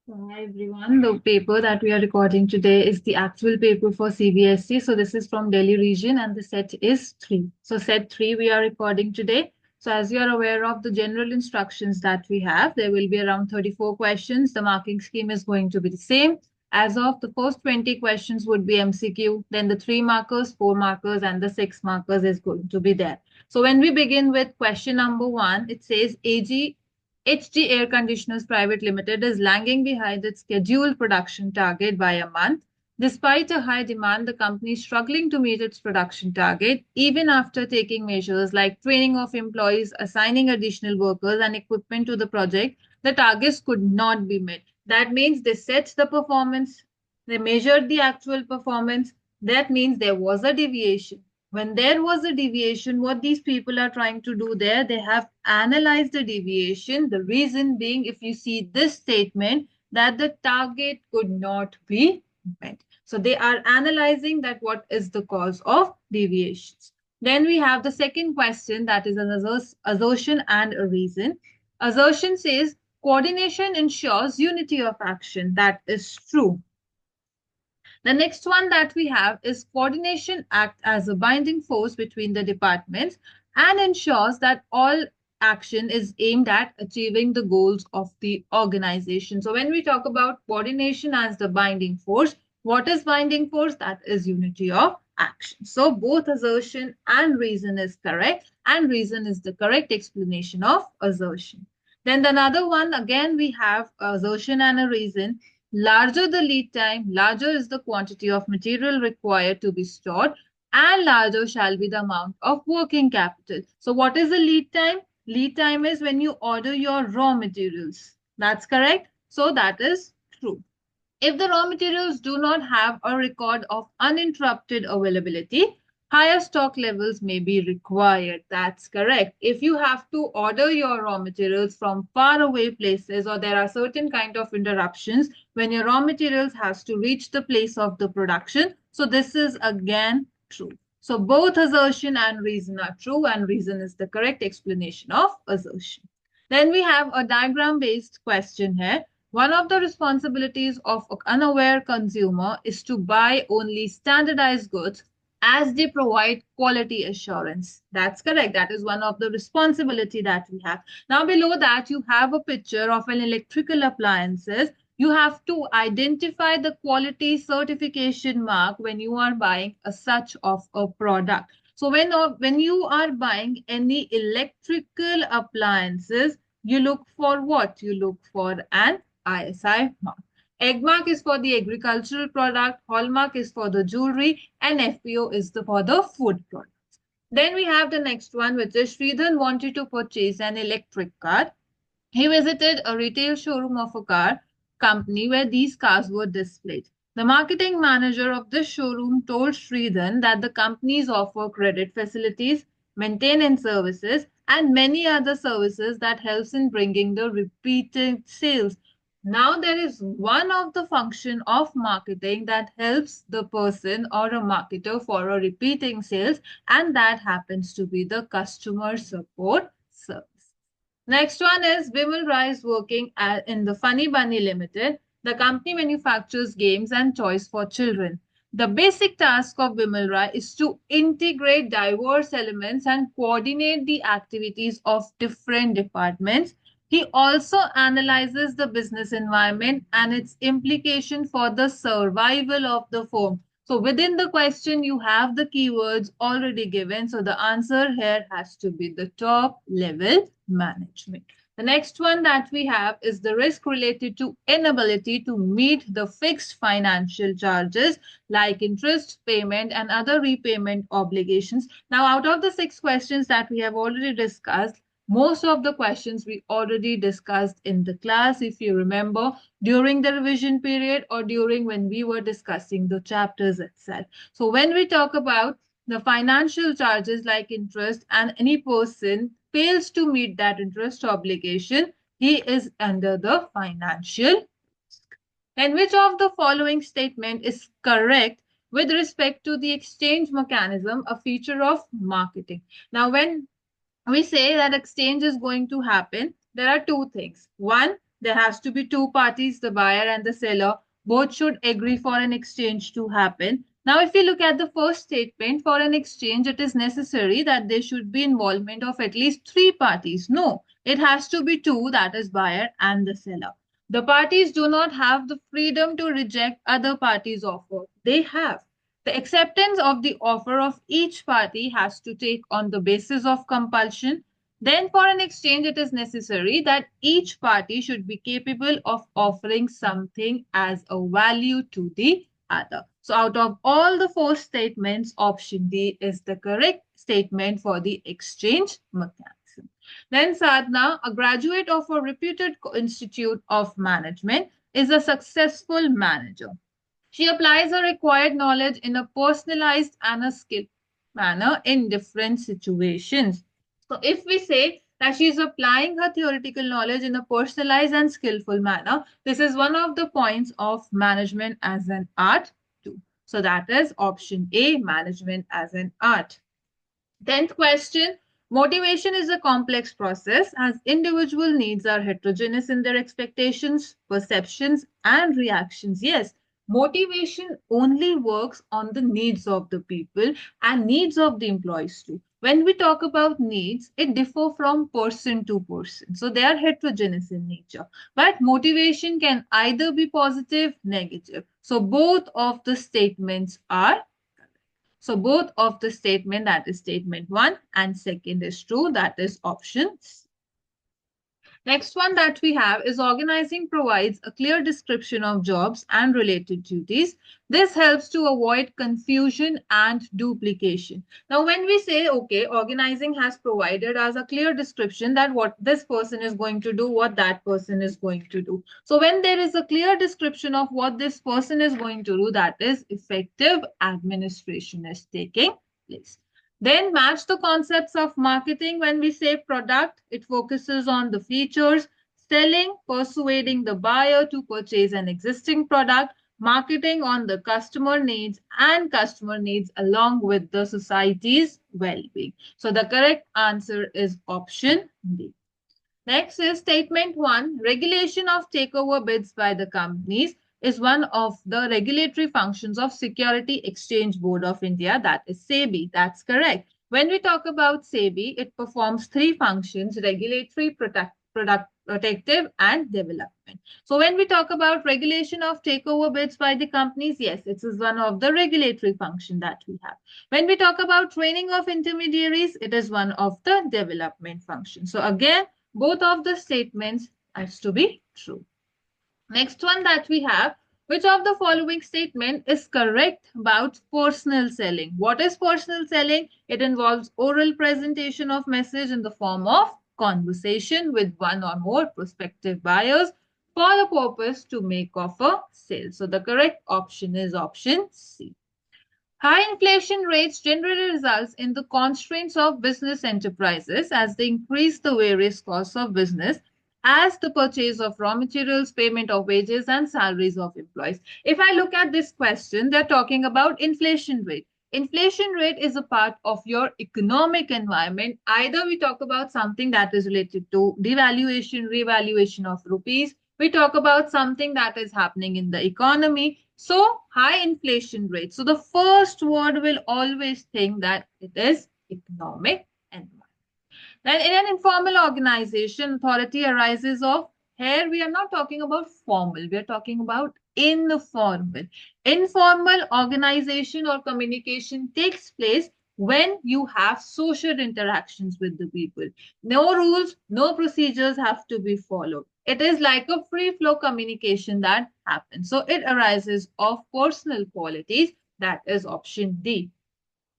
Hi everyone. The paper that we are recording today is the actual paper for CBSE. So this is from Delhi region and the set is 3. So set 3 we are recording today. So as you are aware of the general instructions that we have, there will be around 34 questions. The marking scheme is going to be the same. As of the first 20 questions would be MCQ, then the 3 markers, 4 markers and the 6 markers is going to be there. So when we begin with question number 1, it says HG Air Conditioners Private Limited is lagging behind its scheduled production target by a month. Despite a high demand, the company is struggling to meet its production target, even after taking measures like training of employees, assigning additional workers and equipment to the project. The targets could not be met. That means they set the performance, they measured the actual performance. That means there was a deviation. When there was a deviation, what these people are trying to do there, they have analyzed the deviation. The reason being, if you see this statement, that the target could not be met. So they are analyzing that what is the cause of deviations. Then we have the second question, that is an assertion and a reason. Assertion says coordination ensures unity of action. That is true. The next one that we have is coordination act as a binding force between the departments and ensures that all action is aimed at achieving the goals of the organization. So when we talk about coordination as the binding force, what is binding force? That is unity of action. So both assertion and reason is correct, and reason is the correct explanation of assertion. Then another one, again we have assertion and a reason. Larger the lead time, larger is the quantity of material required to be stored, and larger shall be the amount of working capital. So what is the lead time? Lead time is when you order your raw materials. That's correct. So that is true. If the raw materials do not have a record of uninterrupted availability, higher stock levels may be required. That's correct. If you have to order your raw materials from far away places, or there are certain kind of interruptions when your raw materials has to reach the place of the production, so this is again true. So both assertion and reason are true, and reason is the correct explanation of assertion. Then we have a diagram based question here. One of the responsibilities of an unaware consumer is to buy only standardized goods as they provide quality assurance. That's correct. That is one of the responsibility that we have. Now below that you have a picture of an electrical appliances. You have to identify the quality certification mark when you are buying a such of a product. So when you are buying any electrical appliances, you look for what? You look for an ISI mark. Egg mark is for the agricultural product, hallmark is for the jewelry, and FPO is for the food product. Then we have the next one, which is Sridhan wanted to purchase an electric car. He visited a retail showroom of a car company where these cars were displayed. The marketing manager of this showroom told Sridhan that the companies offer credit facilities, maintenance services, and many other services that helps in bringing the repeated sales. Now there is one of the function of marketing that helps the person or a marketer for a repeating sales, and that happens to be the customer support service. Next one is Bimal Rai is working in the Funny Bunny Limited. The company manufactures games and toys for children. The basic task of Bimal Rai is to integrate diverse elements and coordinate the activities of different departments. He also analyzes the business environment and its implication for the survival of the firm. So within the question, you have the keywords already given. So the answer here has to be the top level management. The next one that we have is the risk related to inability to meet the fixed financial charges like interest, payment, and other repayment obligations. Now, out of the 6 questions that we have already discussed, most of the questions we already discussed in the class, if you remember, during the revision period or during when we were discussing the chapters itself. So when we talk about the financial charges like interest and any person fails to meet that interest obligation, he is under the financial risk. And which of the following statement is correct with respect to the exchange mechanism, a feature of marketing? Now, when we say that exchange is going to happen, there are two things. One, There has to be two parties, the buyer and the seller. Both should agree for an exchange to happen. Now, if we look at the first statement, for an exchange, it is necessary that there should be involvement of at least three parties. No, it has to be two, that is buyer and the seller. The parties do not have the freedom to reject other parties' offer. They have. The acceptance of the offer of each party has to take on the basis of compulsion. Then, for an exchange, it is necessary that each party should be capable of offering something as a value to the other. So, out of all the four statements, option D is the correct statement for the exchange mechanism. Then, Sadhna, a graduate of a reputed institute of management, is a successful manager. She applies her required knowledge in a personalized and a skilled manner in different situations. So, if we say that she is applying her theoretical knowledge in a personalized and skillful manner, this is one of the points of management as an art too. So, that is option A, management as an art. 10th question. Motivation is a complex process as individual needs are heterogeneous in their expectations, perceptions, and reactions. Yes, motivation only works on the needs of the people and needs of the employees too. When we talk about needs, it differ from person to person. So they are heterogeneous in nature. But motivation can either be positive, negative. So both of the statements are so both of the statement, that is statement 1 and second is true, that is option C. Next one that we have is organizing provides a clear description of jobs and related duties. This helps to avoid confusion and duplication. Now, when we say, okay, organizing has provided us a clear description that what this person is going to do, what that person is going to do. So, when there is a clear description of what this person is going to do, that is effective administration is taking place. Then match the concepts of marketing. When we say product, it focuses on the features. Selling, persuading the buyer to purchase an existing product. Marketing on the customer needs and customer needs along with the society's well-being. So the correct answer is option D. Next is statement 1. Regulation of takeover bids by the companies is one of the regulatory functions of Security Exchange Board of India, that is SEBI. That's correct. When we talk about SEBI, it performs three functions: regulatory, protective, and development. So when we talk about regulation of takeover bids by the companies, yes, it is one of the regulatory function that we have. When we talk about training of intermediaries, it is one of the development function. So again, both of the statements has to be true. Next one that we have, which of the following statement is correct about personal selling? What is personal selling? It involves oral presentation of message in the form of conversation with one or more prospective buyers for the purpose to make of a sale. So the correct option is option C. High inflation rates generally results in the constraints of business enterprises as they increase the various costs of business as the purchase of raw materials, payment of wages and salaries of employees. If I look at this question, they're talking about inflation rate. Inflation rate is a part of your economic environment. Either we talk about something that is related to devaluation, revaluation of rupees. We talk about something that is happening in the economy. So high inflation rate. So the first word will always think that it is economic environment. Then in an informal organization, authority arises of, here we are not talking about formal, we are talking about informal. Informal organization or communication takes place when you have social interactions with the people. No rules, no procedures have to be followed. It is like a free flow communication that happens. So it arises of personal qualities. That is option D.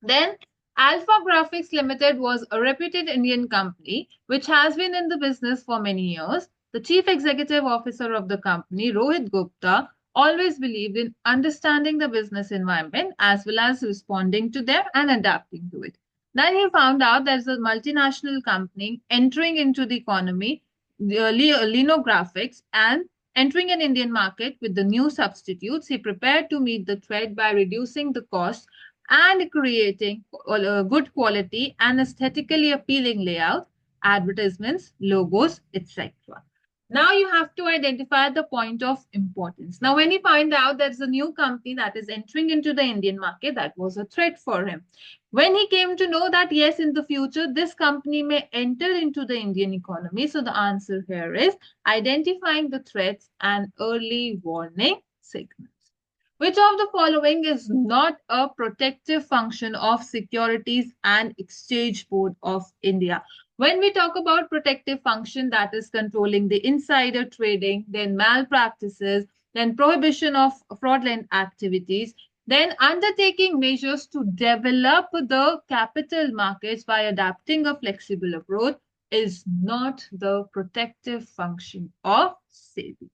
Then Alpha Graphics Limited was a reputed Indian company which has been in the business for many years. The chief executive officer of the company, Rohit Gupta, always believed in understanding the business environment as well as responding to them and adapting to it. Then he found out there's a multinational company entering into the economy, linographics, and entering an Indian market with the new substitutes. He prepared to meet the threat by reducing the cost and creating a good quality and aesthetically appealing layout, advertisements, logos, etc. Now you have to identify the point of importance. Now, when he find out there's a new company that is entering into the Indian market, that was a threat for him. When he came to know that, yes, in the future, this company may enter into the Indian economy. So the answer here is identifying the threats and early warning signals. Which of the following is not a protective function of Securities and Exchange Board of India? When we talk about protective function, that is controlling the insider trading, then malpractices, then prohibition of fraudulent activities, then undertaking measures to develop the capital markets by adapting a flexible approach is not the protective function of SEBI.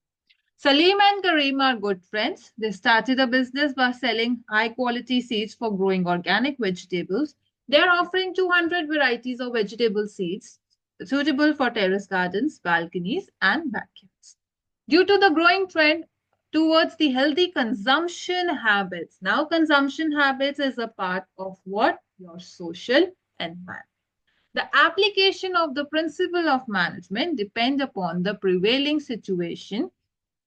Salim and Kareem are good friends. They started a business by selling high quality seeds for growing organic vegetables. They are offering 200 varieties of vegetable seeds suitable for terrace gardens, balconies, and backyards. Due to the growing trend towards the healthy consumption habits, now consumption habits is a part of what? Your social environment. The application of the principle of management depend upon the prevailing situation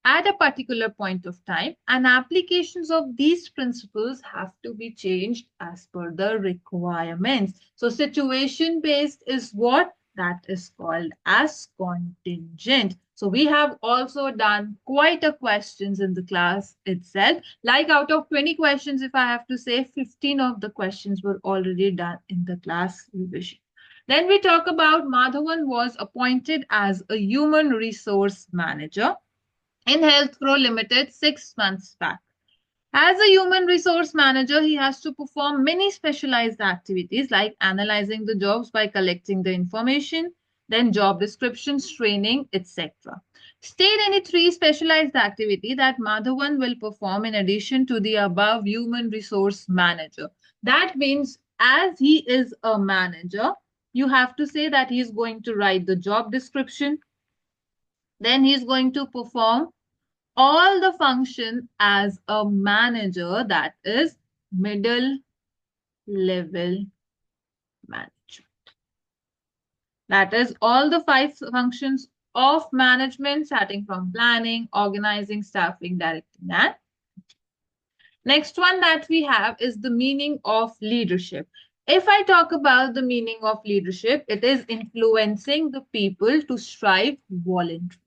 at a particular point of time, and applications of these principles have to be changed as per the requirements. So situation based is what? That is called as contingent. So we have also done quite a questions in the class itself. Like out of 20 questions, if I have to say, 15 of the questions were already done in the class revision. Then we talk about Madhavan was appointed as a human resource manager in Health Grow Limited 6 months back. As a human resource manager, he has to perform many specialized activities like analyzing the jobs by collecting the information, then job descriptions, training, etc. State any three specialized activity that Madhavan will perform in addition to the above human resource manager. That means as he is a manager, you have to say that he is going to write the job description, then he is going to perform all the function as a manager, that is middle level management. That is all the five functions of management starting from planning, organizing, staffing, directing, and next one that we have is the meaning of leadership. If I talk about the meaning of leadership, it is influencing the people to strive voluntarily.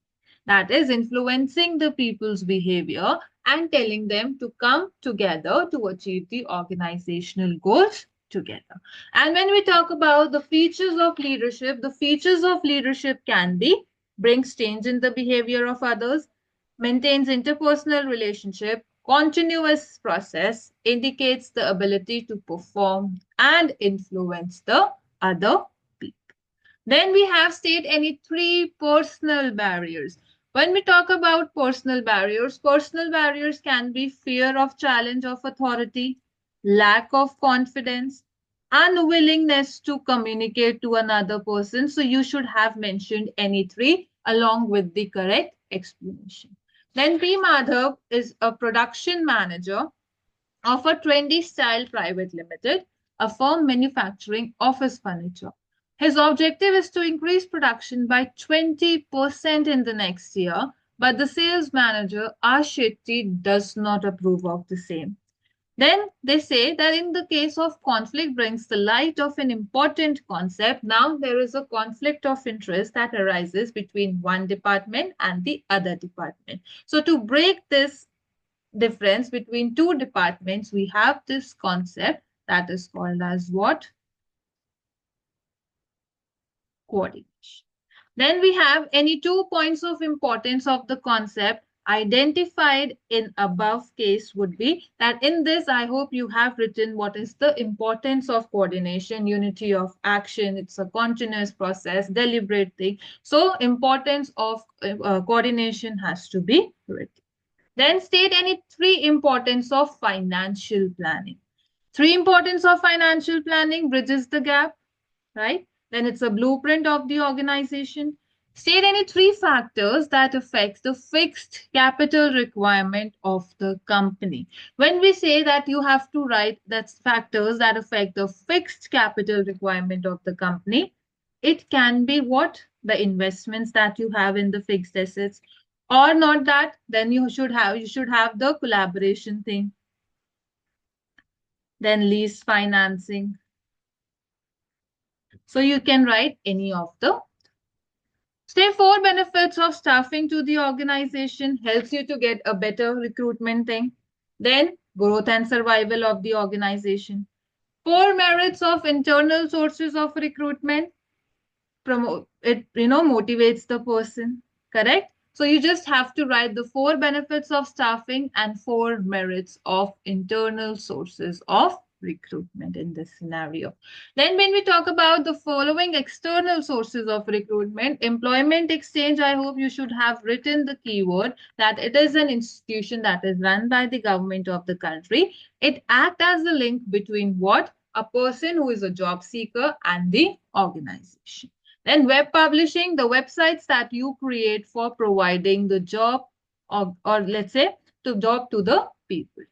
That is influencing the people's behavior and telling them to come together to achieve the organizational goals together. And when we talk about the features of leadership can be brings change in the behavior of others, maintains interpersonal relationship, continuous process, indicates the ability to perform and influence the other people. Then we have state any three personal barriers. When we talk about personal barriers can be fear of challenge of authority, lack of confidence, unwillingness to communicate to another person. So you should have mentioned any three along with the correct explanation. Then P. Madhav is a production manager of a trendy style private limited, a firm manufacturing office furniture. His objective is to increase production by 20% in the next year, but the sales manager, R. Shetty, does not approve of the same. Then they say that in the case of conflict brings the light of an important concept. Now there is a conflict of interest that arises between one department and the other department. So to break this difference between two departments, we have this concept that is called as what? Coordination. Then we have any 2 points of importance of the concept identified in above case would be that in this, I hope you have written what is the importance of coordination, unity of action. It's a continuous process, deliberate thing. So importance of coordination has to be written. Then state any three importance of financial planning. Three importance of financial planning bridges the gap, right? Then it's a blueprint of the organization. State any three factors that affect the fixed capital requirement of the company. When we say that you have to write that's factors that affect the fixed capital requirement of the company, It can be what? The investments that you have in the fixed assets, or not that, then you should have the collaboration thing, then lease financing. So you can write any of the. Say four benefits of staffing to the organization helps you to get a better recruitment thing. Then growth and survival of the organization. Four merits of internal sources of recruitment. Promote it, motivates the person. Correct? So you just have to write the four benefits of staffing and four merits of internal sources of recruitment in this scenario. Then when we talk about the following external sources of recruitment, employment exchange, I hope you should have written the keyword that it is an institution that is run by the government of the country. It acts as the link between what? A person who is a job seeker and the organization. Then web publishing, the websites that you create for providing the job, or let's say to job to the people.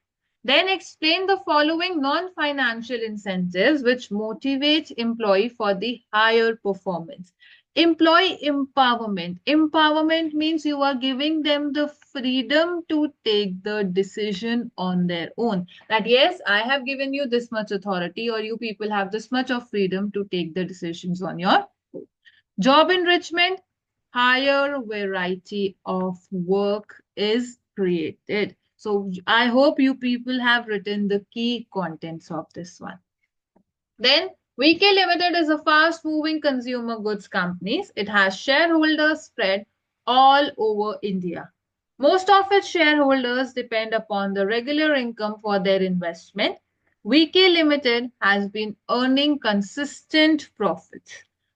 Then explain the following non-financial incentives which motivate employee for the higher performance. Employee empowerment. Empowerment means you are giving them the freedom to take the decision on their own. That yes, I have given you this much authority, or you people have this much of freedom to take the decisions on your own. Job enrichment, higher variety of work is created. So I hope you people have written the key contents of this one. Then VK Limited is a fast-moving consumer goods company. It has shareholders spread all over India. Most of its shareholders depend upon the regular income for their investment. VK Limited has been earning consistent profits.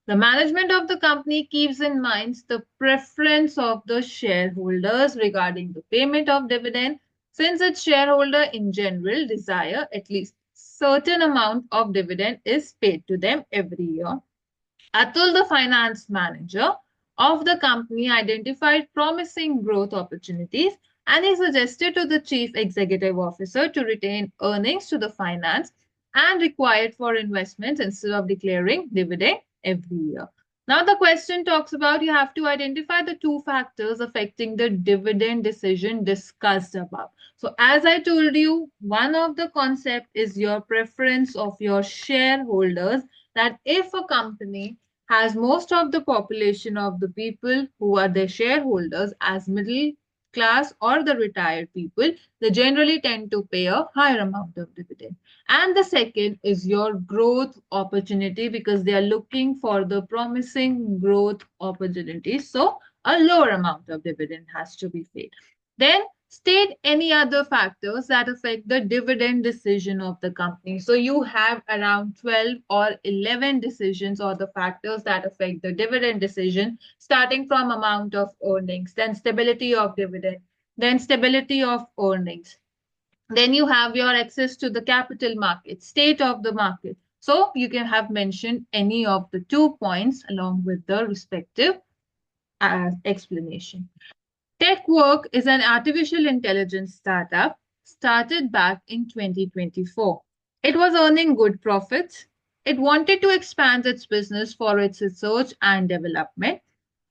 The management of the company keeps in mind the preference of the shareholders regarding the payment of dividend, since its shareholder in general desire at least certain amount of dividend is paid to them every year. Atul, the finance manager of the company, identified promising growth opportunities and he suggested to the chief executive officer to retain earnings to the finance and required for investments instead of declaring dividend every year. Now the question talks about you have to identify the two factors affecting the dividend decision discussed above. So as I told you, one of the concept is your preference of your shareholders, that if a company has most of the population of the people who are their shareholders as middle class or the retired people, they generally tend to pay a higher amount of dividend. And the second is your growth opportunity, because they are looking for the promising growth opportunities. So a lower amount of dividend has to be paid. Then state any other factors that affect the dividend decision of the company. So you have around 12 or 11 decisions or the factors that affect the dividend decision, starting from amount of earnings, then stability of dividend, then stability of earnings. Then you have your access to the capital market, state of the market. So you can have mentioned any of the 2 points along with the respective explanation. TechWork is an artificial intelligence startup started back in 2024. It was earning good profits. It wanted to expand its business for its research and development.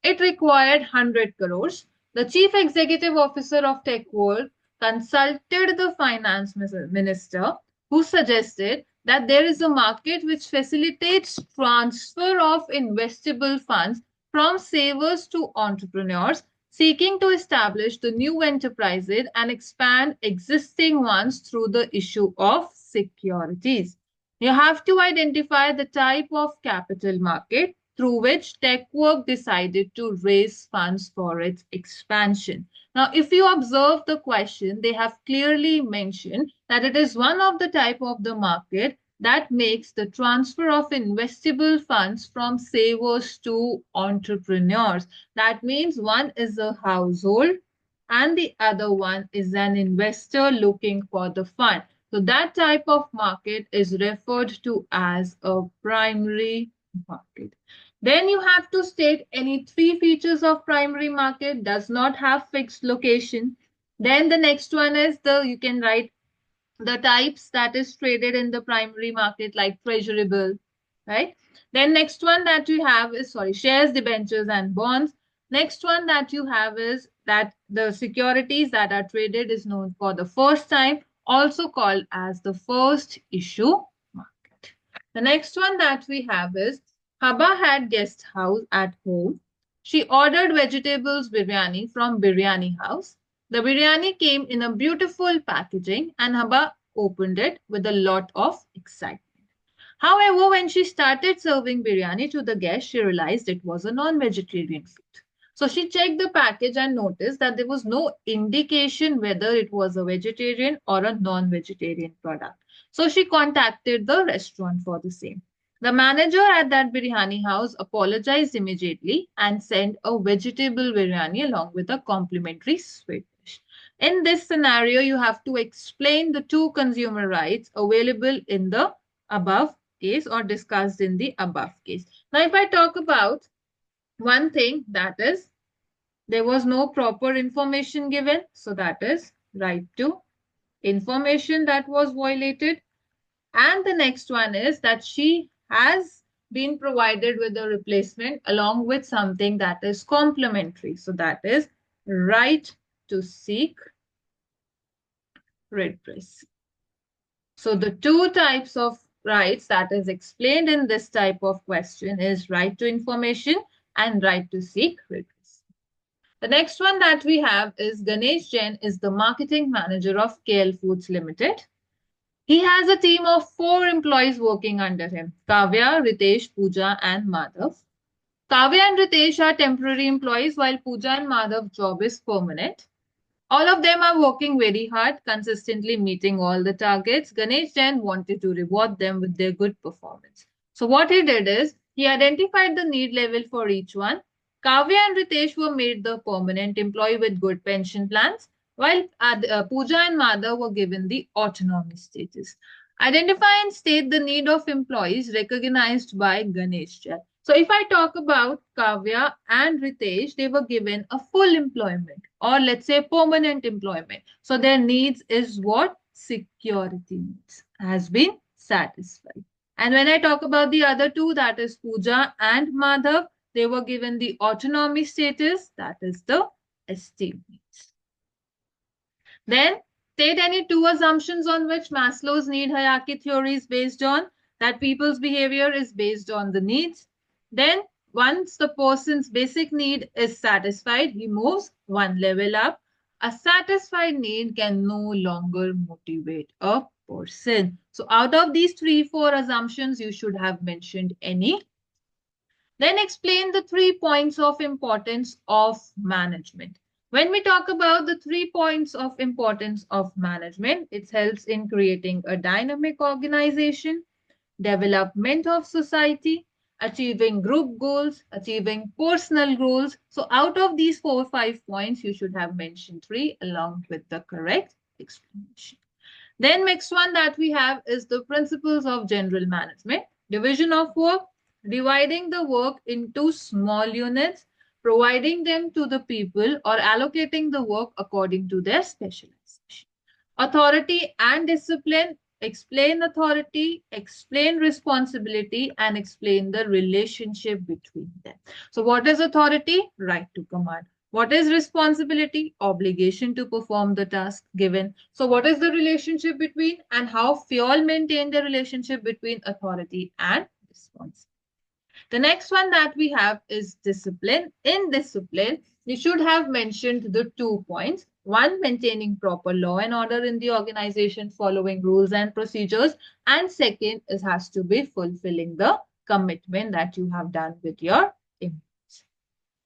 It required 100 crores. The chief executive officer of TechWorld consulted the finance minister, who suggested that there is a market which facilitates transfer of investable funds from savers to entrepreneurs seeking to establish the new enterprises and expand existing ones through the issue of securities. You have to identify the type of capital market through which TechWork decided to raise funds for its expansion. Now, if you observe the question, they have clearly mentioned that it is one of the type of the market that makes the transfer of investable funds from savers to entrepreneurs. That means one is a household and the other one is an investor looking for the fund. So that type of market is referred to as a primary market. Then you have to state any three features of primary market, does not have fixed location. Then the next one is you can write the types that is traded in the primary market, like treasury bill, right? Then next one that you have is, sorry, shares, debentures and bonds. Next one that you have is that the securities that are traded is known for the first time, also called as the first issue market. The next one that we have is Haba had guest house at home. She ordered vegetables biryani from biryani house. The biryani came in a beautiful packaging and Haba opened it with a lot of excitement. However, when she started serving biryani to the guests, she realized it was a non-vegetarian food. So she checked the package and noticed that there was no indication whether it was a vegetarian or a non-vegetarian product. So she contacted the restaurant for the same. The manager at that biryani house apologized immediately and sent a vegetable biryani along with a complimentary sweet dish. In this scenario, you have to explain the two consumer rights available in the above case or discussed in the above case. Now, if I talk about one thing, that is there was no proper information given. So that is right to information that was violated. And the next one is that she has been provided with a replacement along with something that is complementary. So that is right to seek redress. So the two types of rights that is explained in this type of question is right to information and right to seek redress. The next one that we have is Ganesh Jain is the marketing manager of KL Foods Limited. He has a team of 4 employees working under him: Kavya, Ritesh, Pooja and Madhav. Kavya and Ritesh are temporary employees while Pooja and Madhav's job is permanent. All of them are working very hard, consistently meeting all the targets. Ganesh Jain wanted to reward them with their good performance. So what he did is, he identified the need level for each one. Kavya and Ritesh were made the permanent employee with good pension plans, while Pooja and Madhav were given the autonomy status. Identify and state the need of employees recognized by Ganesh Jain. So if I talk about Kavya and Ritesh, they were given a full employment or let's say permanent employment. So their needs is what? Security needs has been satisfied. And when I talk about the other two, that is Pooja and Madhav, they were given the autonomy status, that is the esteem needs. Then state any two assumptions on which Maslow's need hierarchy theory is based on, that people's behavior is based on the needs. Then once the person's basic need is satisfied, he moves one level up. A satisfied need can no longer motivate a person. So out of these 3-4 assumptions, you should have mentioned any. Then explain the 3 points of importance of management. When we talk about the 3 points of importance of management, it helps in creating a dynamic organization, development of society, achieving group goals, achieving personal goals. So out of these 4 or 5 points, you should have mentioned 3 along with the correct explanation. Then next one that we have is the principles of general management. Division of work, dividing the work into small units, providing them to the people or allocating the work according to their specialization. Authority and discipline, explain authority, explain responsibility, and explain the relationship between them. So what is authority? Right to command. What is responsibility? Obligation to perform the task given. So what is the relationship between and how FIOL maintain the relationship between authority and responsibility? The next one that we have is discipline. In discipline, you should have mentioned the 2 points. One, maintaining proper law and order in the organization, following rules and procedures. And second, it has to be fulfilling the commitment that you have done with your employees.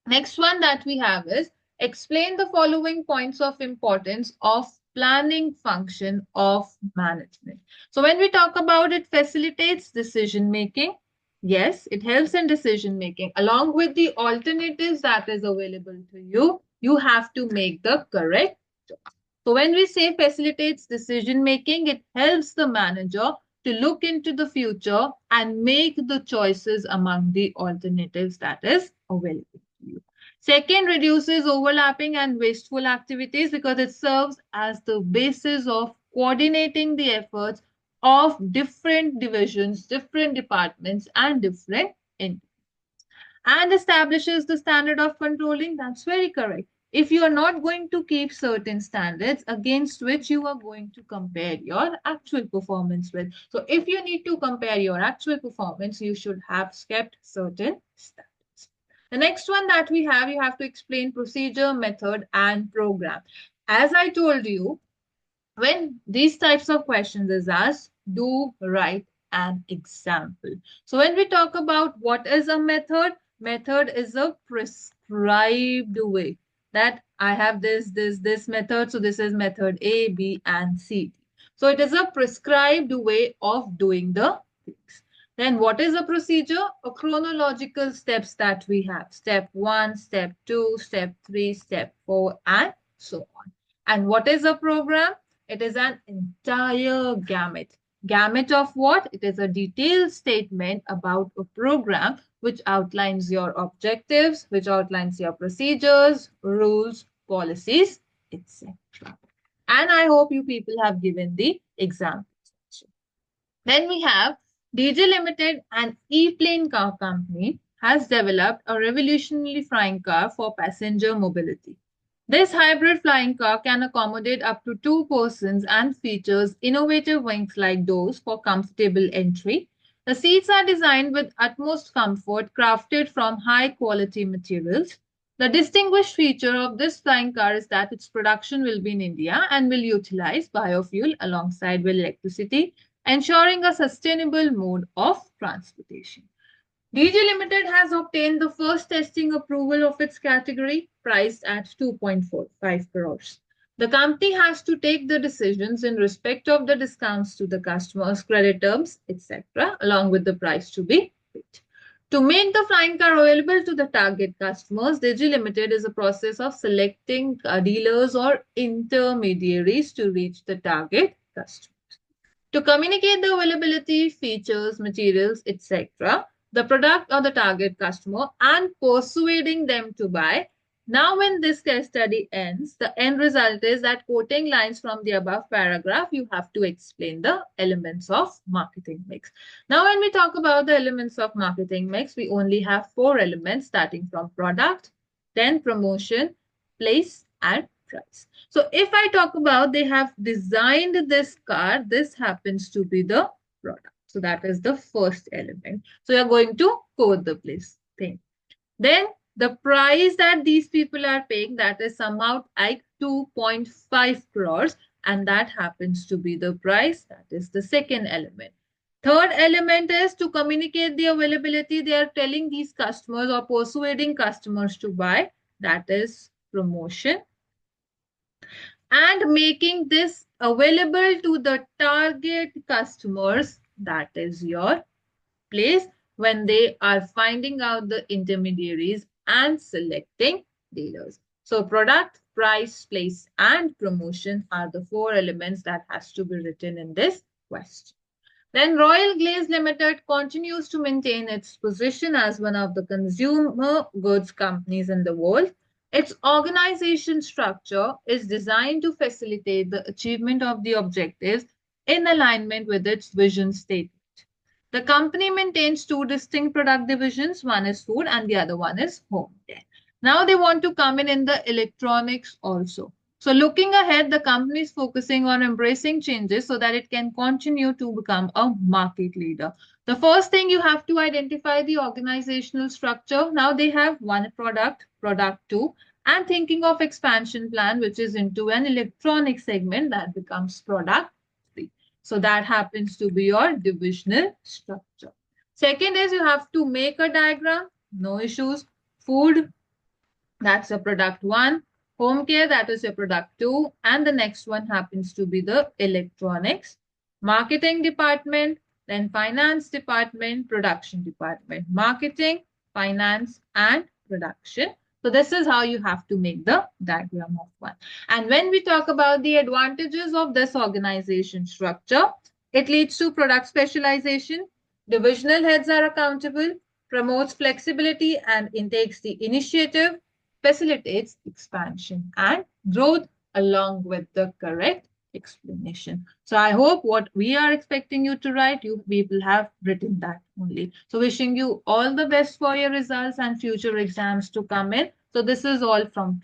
Next one that we have is explain the following points of importance of planning function of management. So when we talk about it facilitates decision making, yes, it helps in decision making. Along with the alternatives that is available to you, you have to make the correct choice. So when we say facilitates decision making, it helps the manager to look into the future and make the choices among the alternatives that is available to you. Second, reduces overlapping and wasteful activities because it serves as the basis of coordinating the efforts of different divisions, different departments, and different entities. And establishes the standard of controlling. That's very correct. If you are not going to keep certain standards against which you are going to compare your actual performance with. So if you need to compare your actual performance, you should have kept certain standards. The next one that we have, you have to explain procedure, method, and program. As I told you, when these types of questions is asked, do write an example. So when we talk about what is a method, method is a prescribed way that I have this method. So this is method A, B, and C. So it is a prescribed way of doing the things. Then what is a procedure? A chronological steps that we have. Step 1, step 2, step 3, step 4, and so on. And what is a program? It is an entire gamut. Gamut of what? It is a detailed statement about a program which outlines your objectives, which outlines your procedures, rules, policies, etc. And I hope you people have given the example. Then we have DJ Limited, an e-plane car company, has developed a revolutionary flying car for passenger mobility. This hybrid flying car can accommodate up to 2 persons and features innovative wings-like doors for comfortable entry. The seats are designed with utmost comfort, crafted from high-quality materials. The distinguished feature of this flying car is that its production will be in India and will utilize biofuel alongside with electricity, ensuring a sustainable mode of transportation. DG Limited has obtained the first testing approval of its category, priced at 2.45 crores. The company has to take the decisions in respect of the discounts to the customers, credit terms, etc., along with the price to be paid. To make the flying car available to the target customers, DG Limited is a process of selecting dealers or intermediaries to reach the target customers. To communicate the availability, features, materials, etc., the product or the target customer and persuading them to buy. Now, when this case study ends, the end result is that quoting lines from the above paragraph, you have to explain the elements of marketing mix. Now, when we talk about the elements of marketing mix, we only have 4 elements starting from product, then promotion, place, and price. So if I talk about they have designed this car, this happens to be the product. So that is the first element. So you're going to code the place thing. Then the price that these people are paying, that is somehow like 2.5 crores, and that happens to be the price. That is the second element. Third element is to communicate the availability. They are telling these customers or persuading customers to buy. That is promotion. And making this available to the target customers, that is your place, when they are finding out the intermediaries and selecting dealers. So product, price, place, and promotion are the 4 elements that has to be written in this question. Then Royal Glaze Limited continues to maintain its position as one of the consumer goods companies in the world. Its organization structure is designed to facilitate the achievement of the objectives in alignment with its vision statement. The company maintains 2 distinct product divisions. One is food and the other one is home care. Now they want to come in the electronics also. So looking ahead, the company is focusing on embracing changes so that it can continue to become a market leader. The first thing you have to identify the organizational structure. Now they have one product, product 2, and thinking of expansion plan, which is into an electronic segment that becomes product 3. So that happens to be your divisional structure. Second is you have to make a diagram, no issues. Food, that's a product 1. Home care, that is your product 2. And the next one happens to be the electronics. Marketing department, then finance department, production department. Marketing, finance, and production. So this is how you have to make the diagram of one. And when we talk about the advantages of this organization structure, it leads to product specialization. Divisional heads are accountable, promotes flexibility and takes the initiative, facilitates expansion and growth along with the correct explanation. So I hope what we are expecting you to write, you we will have written that only. So wishing you all the best for your results and future exams to come in. So this is all from